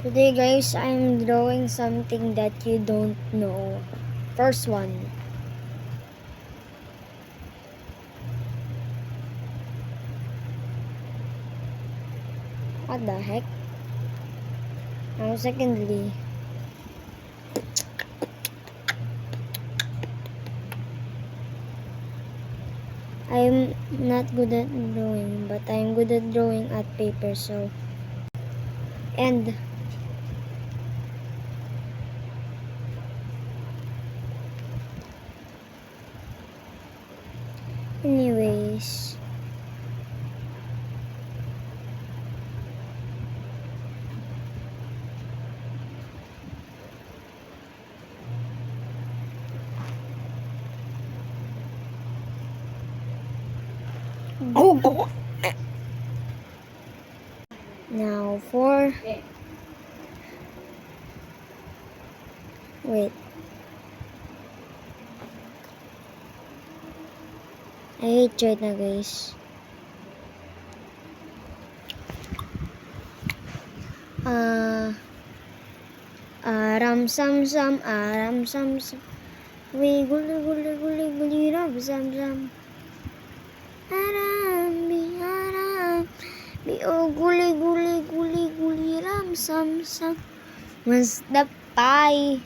Today guys, I'm drawing something that you don't know. First one. What the heck? Now secondly. I'm not good at drawing, but I'm good at drawing at paper, so. And anyways. Go. Now for wait. I hate right now guys. Aram sam sam, aram sam sam. We guli guli guli guli ram sam sam. Aram bi oh guli guli guli guli ram sam sam. Once the pie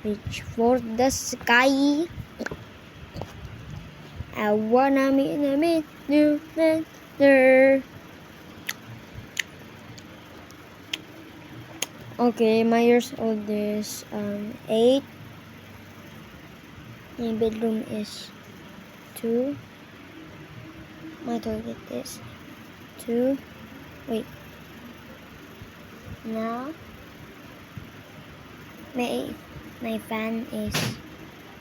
reach for the sky, I wanna meet you better. Okay, my years old is 8. My bedroom is 2. My toilet is 2. Wait. Now my fan is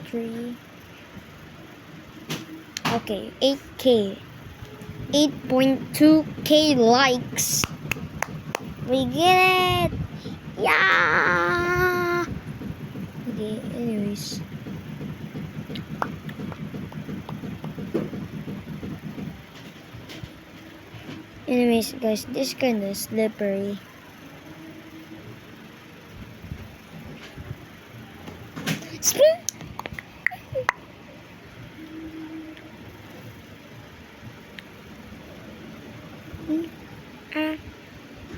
3. Okay, 8K. 8.2K likes. We get it! Yeah! Okay, anyways. Anyways, guys, this kind of slippery. Spin!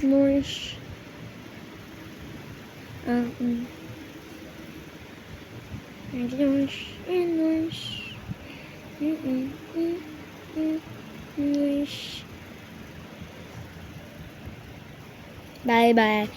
Noise. Noise. Bye bye.